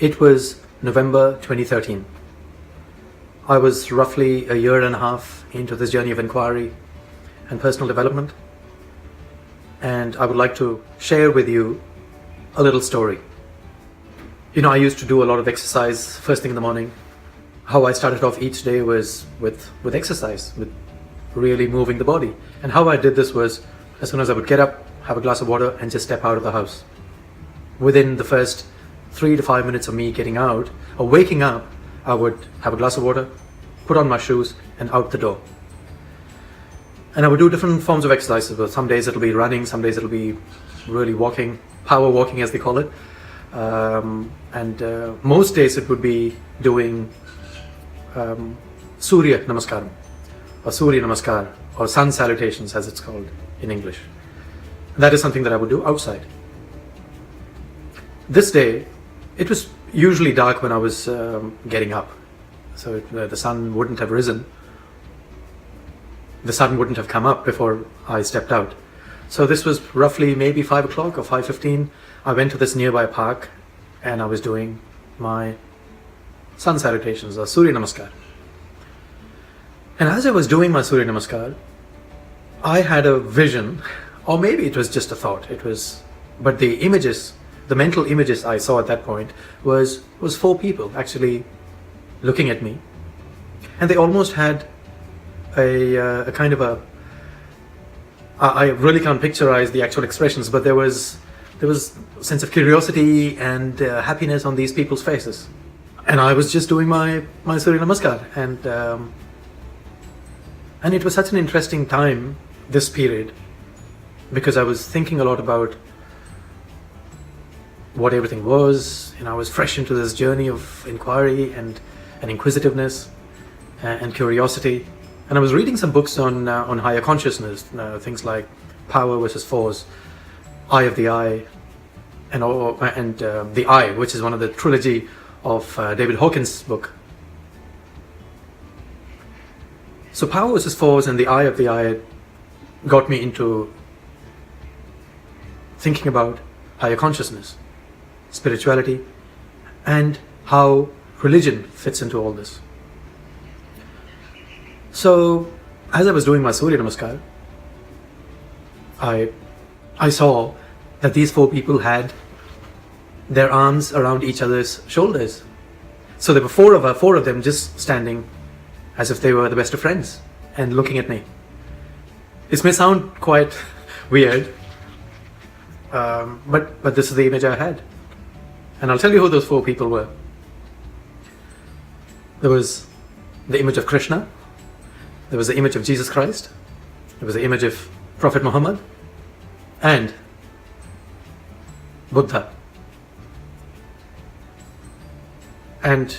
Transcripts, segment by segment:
It was November 2013. I was roughly a year and a half into this journey of inquiry and personal development, and I would like to share with you a little story. I used to do a lot of exercise first thing in the morning. How I started off each day was with exercise, with really moving the body. And how I did this was, as soon as I would get up, have a glass of water and just step out of the house. Within the first 3 to 5 minutes of me getting out or waking up, I would have a glass of water, put on my shoes and out the door. And I would do different forms of exercises. Some days it'll be running, some days it'll be really walking, power walking as they call it. Most days it would be doing Surya Namaskaram or Surya Namaskar or sun salutations as it's called in English. That is something that I would do outside. This day, it was usually dark when I was getting up, so the sun wouldn't have risen. The sun wouldn't have come up before I stepped out. So this was roughly maybe 5 o'clock or 5:15. I went to this nearby park and I was doing my sun salutations or Surya Namaskar. And as I was doing my Surya Namaskar, I had a vision, or maybe it was just a thought. But the mental images I saw at that point was 4 people actually looking at me, and they almost had a kind of a, I really can't picturize the actual expressions, but there was a sense of curiosity and happiness on these people's faces. And I was just doing my Surya Namaskar, and it was such an interesting time, this period, because I was thinking a lot about what everything was, and I was fresh into this journey of inquiry and inquisitiveness and curiosity. And I was reading some books on higher consciousness, things like Power versus Force, Eye of the I, and The I, which is one of the trilogy of David Hawkins' book. So Power versus Force and The Eye of the I got me into thinking about higher consciousness, spirituality, and how religion fits into all this. So as I was doing my Surya Namaskar, I saw that these 4 people had their arms around each other's shoulders. So there were 4 of them just standing as if they were the best of friends and looking at me. This may sound quite weird, but this is the image I had. And I'll tell you who those 4 people were. There was the image of Krishna, there was the image of Jesus Christ, there was the image of Prophet Muhammad, and Buddha. And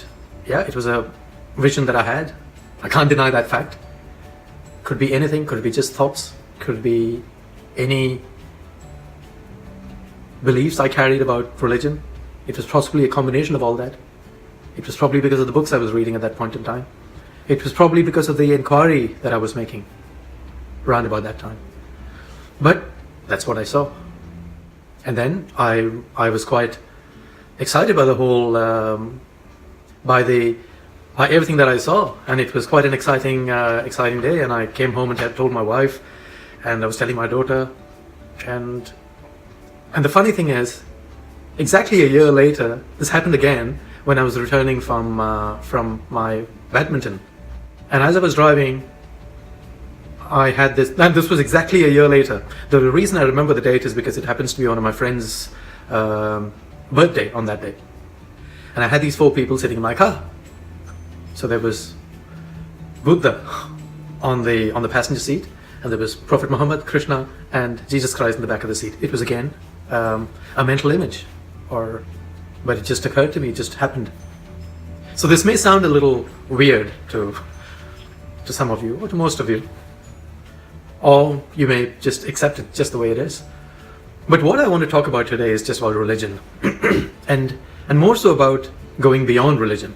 yeah, it was a vision that I had. I can't deny that fact. Could be anything, could be just thoughts, could be any beliefs I carried about religion. It was possibly a combination of all that. It was probably because of the books I was reading at that point in time. It was probably because of the inquiry that I was making around about that time. But that's what I saw. And then I was quite excited by the whole, by everything that I saw. And it was quite an exciting day. And I came home and had told my wife, and I was telling my daughter. And the funny thing is, exactly a year later, this happened again when I was returning from my badminton. And as I was driving, I had this, and this was exactly a year later. The reason I remember the date is because it happens to be one of my friend's birthday on that day. And I had these 4 people sitting in my car. So there was Buddha on the passenger seat, and there was Prophet Muhammad, Krishna, and Jesus Christ in the back of the seat. It was again a mental image, but it just occurred to me, it just happened. So this may sound a little weird to some of you, or to most of you, or you may just accept it just the way it is. But what I want to talk about today is just about religion, and more so about going beyond religion.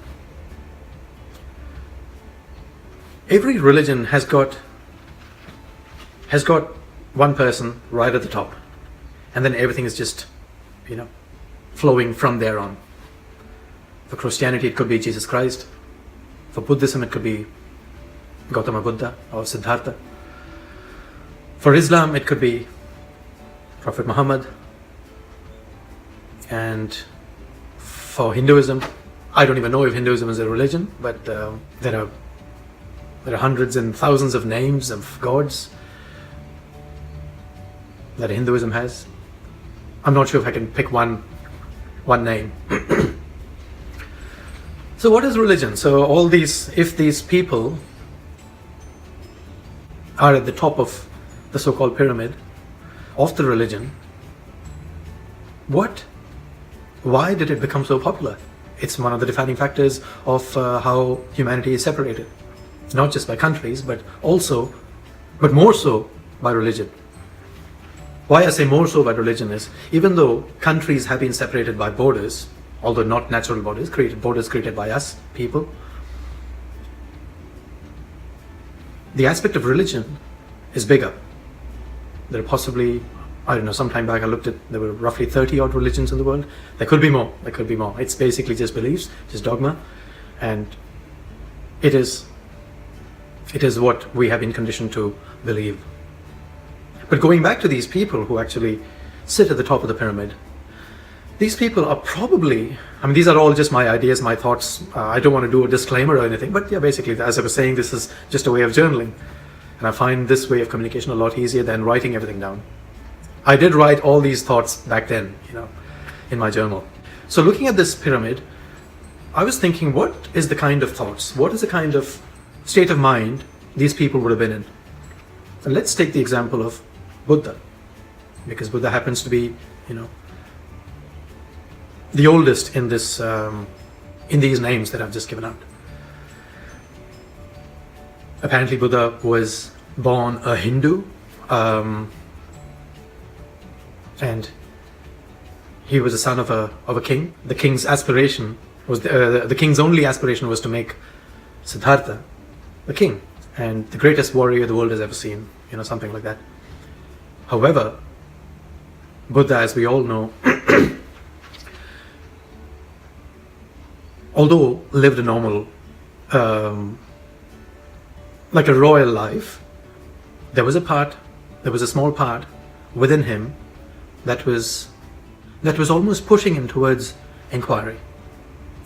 Every religion has got one person right at the top, and then everything is just, flowing from there on. For Christianity, it could be Jesus Christ. For Buddhism, it could be Gautama Buddha or Siddhartha. For Islam, it could be Prophet Muhammad. And for Hinduism, I don't even know if Hinduism is a religion, but there are hundreds and thousands of names of gods that Hinduism has. I'm not sure if I can pick one name. So what is religion? So if these people are at the top of the so-called pyramid of the religion, why did it become so popular? It's one of the defining factors of how humanity is separated, not just by countries, but more so by religion. Why I say more so by religion is, even though countries have been separated by borders, although not natural borders created by us people, the aspect of religion is bigger. There are possibly, I don't know, some time back I looked at, there were roughly 30 odd religions in the world. There could be more. It's basically just beliefs, just dogma, and it is what we have been conditioned to believe. But going back to these people who actually sit at the top of the pyramid, these people are probably, these are all just my ideas, my thoughts. I don't want to do a disclaimer or anything, but yeah, basically, as I was saying, this is just a way of journaling. And I find this way of communication a lot easier than writing everything down. I did write all these thoughts back then, in my journal. So looking at this pyramid, I was thinking, what is the kind of thoughts, what is the kind of state of mind these people would have been in? And let's take the example of Buddha, because Buddha happens to be, the oldest in this, in these names that I've just given out. Apparently Buddha was born a Hindu, and he was the son of a king. The king's aspiration was the king's only aspiration was to make Siddhartha the king and the greatest warrior the world has ever seen, something like that. However, Buddha, as we all know, although lived a normal, like a royal life, there was a small part within him that was almost pushing him towards inquiry.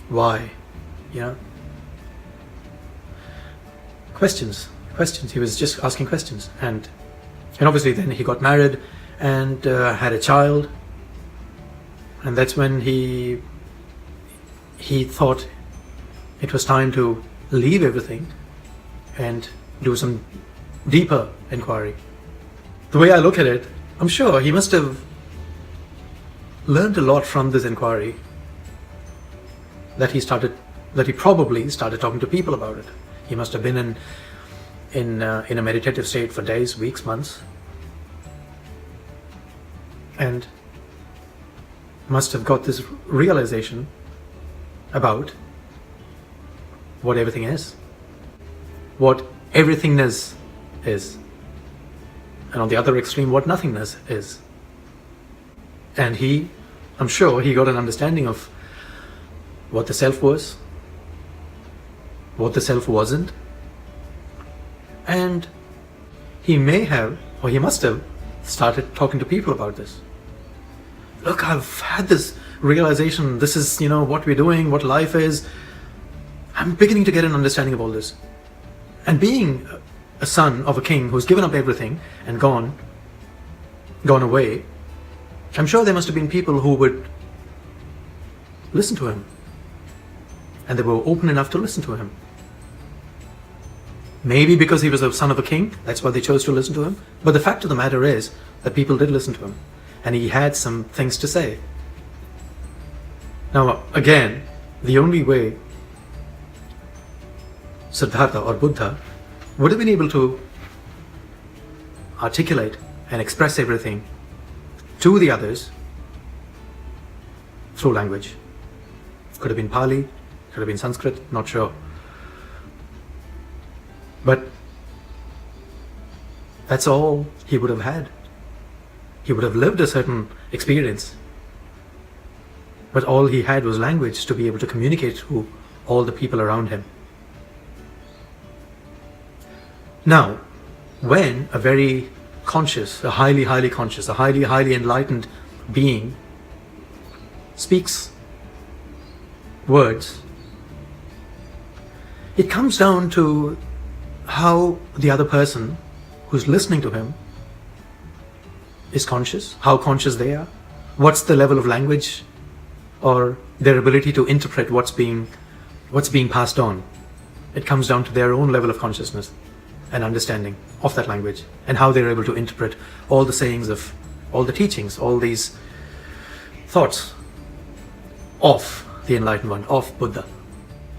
Why? Questions. He was just asking questions, and obviously then he got married and had a child, and that's when he thought it was time to leave everything and do some deeper inquiry. The way I look at it, I'm sure he must have learned a lot from this inquiry, that he probably started talking to people about it. He must have been in a meditative state for days, weeks, months, and must have got this realization about what everything is, what everythingness is, and on the other extreme, what nothingness is. And I'm sure he got an understanding of what the self was, what the self wasn't, and he may have, or he must have, started talking to people about this. Look, I've had this realization, this is, what we're doing, what life is. I'm beginning to get an understanding of all this. And being a son of a king who's given up everything and gone away, I'm sure there must have been people who would listen to him. And they were open enough to listen to him. Maybe because he was a son of a king, that's why they chose to listen to him. But the fact of the matter is that people did listen to him, and he had some things to say. Now, again, the only way Siddhartha or Buddha would have been able to articulate and express everything to the others through language. Could have been Pali, could have been Sanskrit, not sure. But that's all he would have had. He would have lived a certain experience. but all he had was language to be able to communicate to all the people around him. Now, when a very conscious, a highly conscious, a highly enlightened being speaks words, it comes down to how the other person who's listening to him is conscious, how conscious they are, what's the level of language or their ability to interpret what's being passed on. It comes down to their own level of consciousness and understanding of that language, and how they're able to interpret all the sayings of all the teachings, all these thoughts of the enlightened one, of Buddha.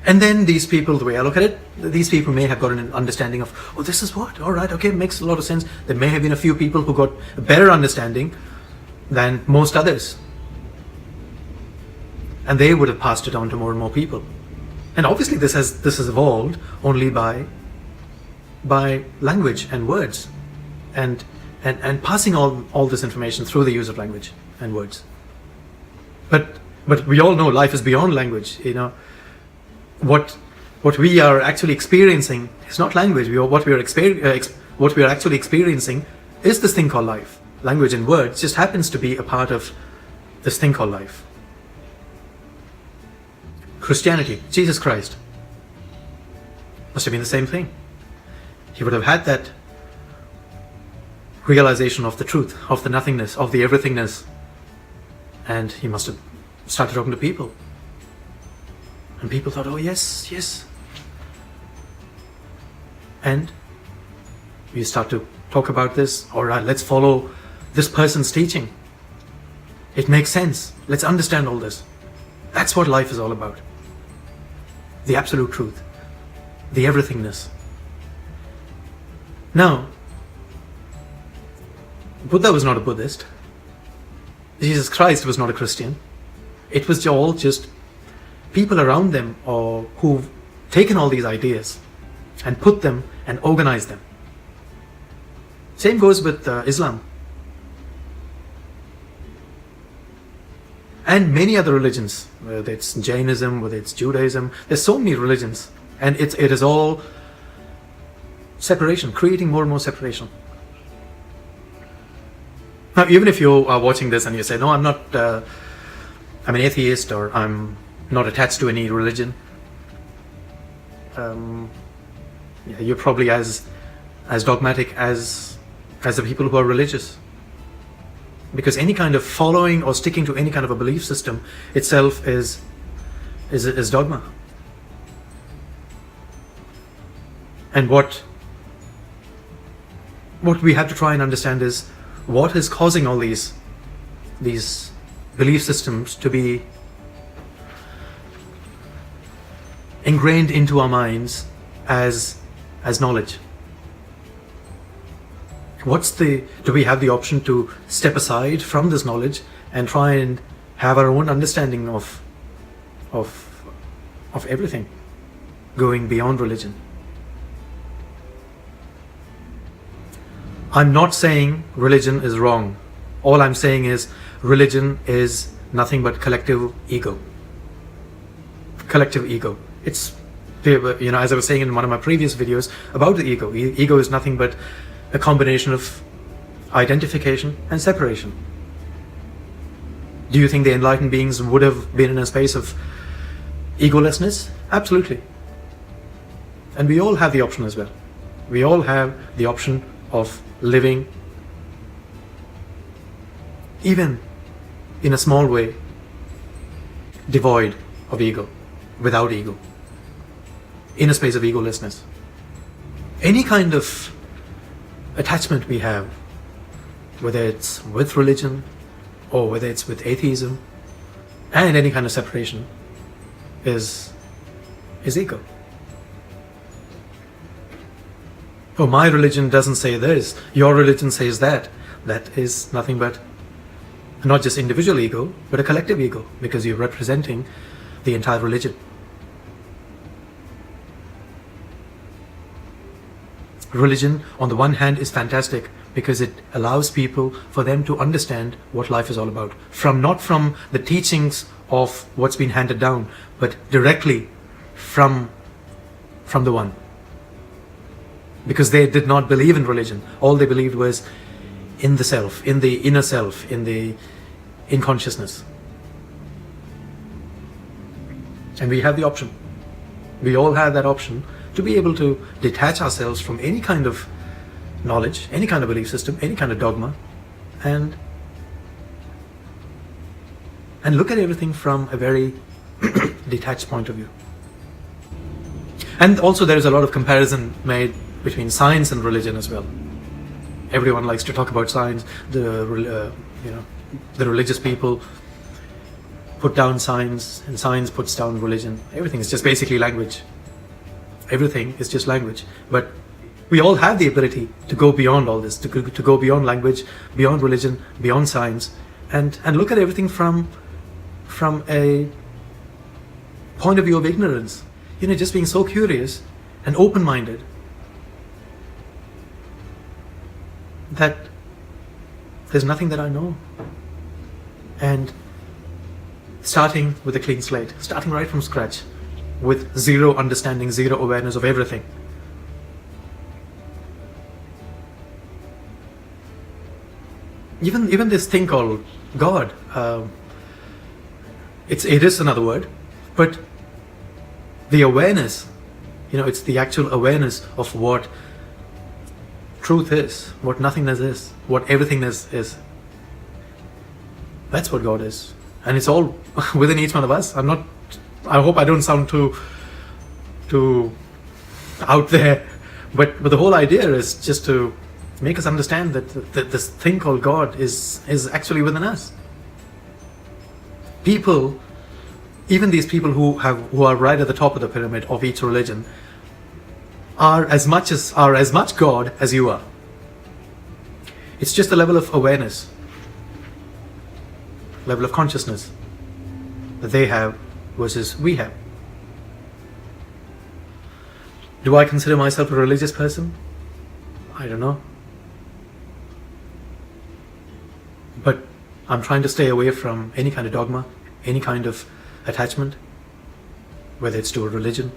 And then these people, the way I look at it, these people may have got an understanding of, oh, this is what, all right, okay, makes a lot of sense. There may have been a few people who got a better understanding than most others, and they would have passed it on to more and more people. And obviously this has evolved only by language and words, and passing all this information through the use of language and words. But we all know life is beyond language. You know, what we are actually experiencing is not language. What we are actually experiencing is this thing called life. Language and words just happens to be a part of this thing called life. Christianity, Jesus Christ, must have been the same thing. He would have had that realization of the truth, of the nothingness, of the everythingness, and he must have started talking to people. And people thought, oh yes, yes. And we start to talk about this. All right, let's follow this person's teaching. It makes sense. Let's understand all this. That's what life is all about. The absolute truth, the everythingness. Now, Buddha was not a Buddhist. Jesus Christ was not a Christian. It was all just people around them who've taken all these ideas and put them and organized them. Same goes with Islam. And many other religions, whether it's Jainism, whether it's Judaism. There's so many religions, and it is all separation, creating more and more separation. Now, even if you are watching this and you say, no, I'm not, I'm an atheist, or I'm not attached to any religion, you're probably as dogmatic as the people who are religious. Because any kind of following or sticking to any kind of a belief system itself is dogma. And what we have to try and understand is what is causing all these belief systems to be ingrained into our minds as knowledge. Do we have the option to step aside from this knowledge and try and have our own understanding of everything, going beyond religion? I'm not saying religion is wrong. All I'm saying is religion is nothing but collective ego. Collective ego. It's, as I was saying in one of my previous videos about the ego. Ego is nothing but a combination of identification and separation. Do you think the enlightened beings would have been in a space of egolessness? Absolutely. And we all have the option as well. We all have the option of living, even in a small way, devoid of ego, without ego, in a space of egolessness. Any kind of attachment we have, whether it's with religion or whether it's with atheism, and any kind of separation, is ego. Oh, my religion doesn't say this, your religion says that. That is nothing but not just individual ego, but a collective ego, because you're representing the entire religion. Religion, on the one hand, is fantastic because it allows people for them to understand what life is all about, not from the teachings of what's been handed down, but directly from the One. Because they did not believe in religion. All they believed was in the self, in the inner self, in consciousness. And we have the option. We all have that option to be able to detach ourselves from any kind of knowledge, any kind of belief system, any kind of dogma, and look at everything from a very detached point of view. And also there is a lot of comparison made between science and religion as well. Everyone likes to talk about science. The religious people put down science, and science puts down religion. Everything is just basically language. Everything is just language. But we all have the ability to go beyond all this, to go beyond language, beyond religion, beyond science, and look at everything from a point of view of ignorance. Just being so curious and open-minded that there's nothing that I know. And starting with a clean slate, starting right from scratch, with zero understanding, zero awareness of everything. Even this thing called God, it is another word, but the awareness, it's the actual awareness of what truth is, what nothingness is, what everythingness is. That's what God is. And it's all within each one of us. I hope I don't sound too out there, but the whole idea is just to make us understand that this thing called God is actually within us. People, even these people who are right at the top of the pyramid of each religion, are as much God as you are. It's just a level of awareness, level of consciousness that they have versus we have. Do I consider myself a religious person? I don't know. But I'm trying to stay away from any kind of dogma, any kind of attachment, whether it's to a religion,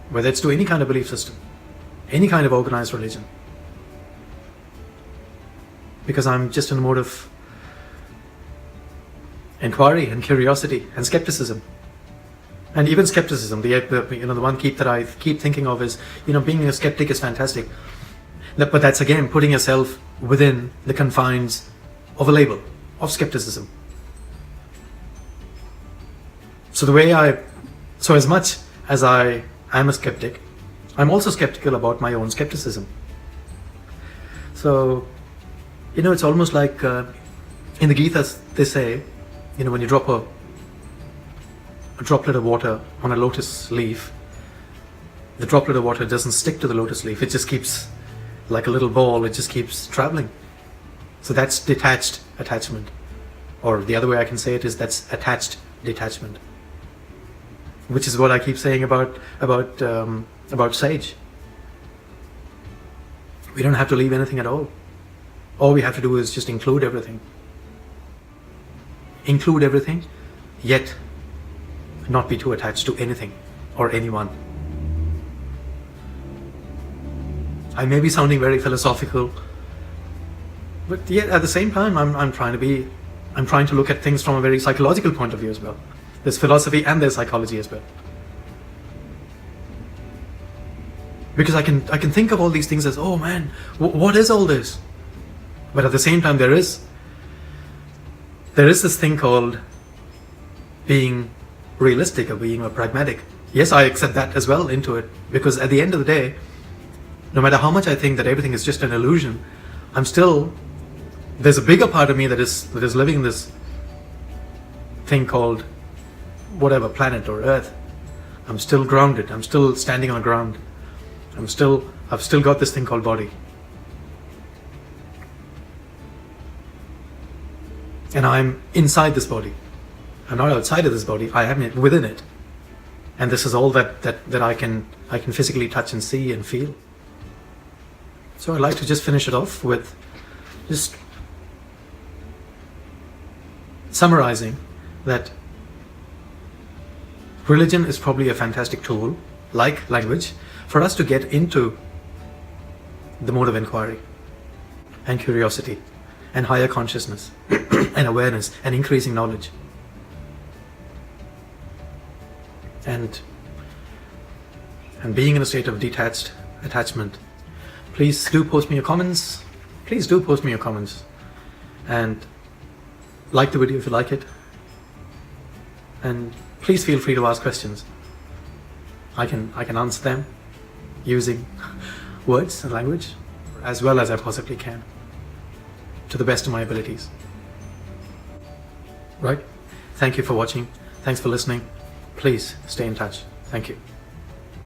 whether it's to any kind of belief system, any kind of organized religion. Because I'm just in a mode of inquiry and curiosity and skepticism. And even skepticism, the one that I keep thinking of is, being a skeptic is fantastic. But that's again putting yourself within the confines of a label of skepticism. So as much as I am a skeptic, I'm also skeptical about my own skepticism. So, it's almost like in the Gita they say, when you drop a droplet of water on a lotus leaf, the droplet of water doesn't stick to the lotus leaf. It just keeps, like a little ball, it just keeps traveling. So that's detached attachment. Or the other way I can say it is that's attached detachment. Which is what I keep saying about Sage. We don't have to leave anything at all. All we have to do is just include everything. Include everything, yet not be too attached to anything or anyone. I may be sounding very philosophical, but yet at the same time I'm trying to look at things from a very psychological point of view as well. There's philosophy and there's psychology as well. Because I can think of all these things as, oh man, what is all this? But at the same time there is this thing called being realistic or being pragmatic. Yes, I accept that as well into it, because at the end of the day, no matter how much I think that everything is just an illusion, there's a bigger part of me that is living in this thing called whatever, planet or earth. I'm still grounded. I'm still standing on ground. I've still got this thing called body. And I'm inside this body. I'm not outside of this body. I am within it. And this is all that I can physically touch and see and feel. So I'd like to just finish it off with just summarizing that Religion is probably a fantastic tool, like language, for us to get into the mode of inquiry and curiosity and higher consciousness and awareness and increasing knowledge. And being in a state of detached attachment. Please do post me your comments. Please do post me your comments. And like the video if you like it. And please feel free to ask questions. I can answer them using words and language as well as I possibly can, to the best of my abilities. Right? Thank you for watching. Thanks for listening. Please stay in touch. Thank you.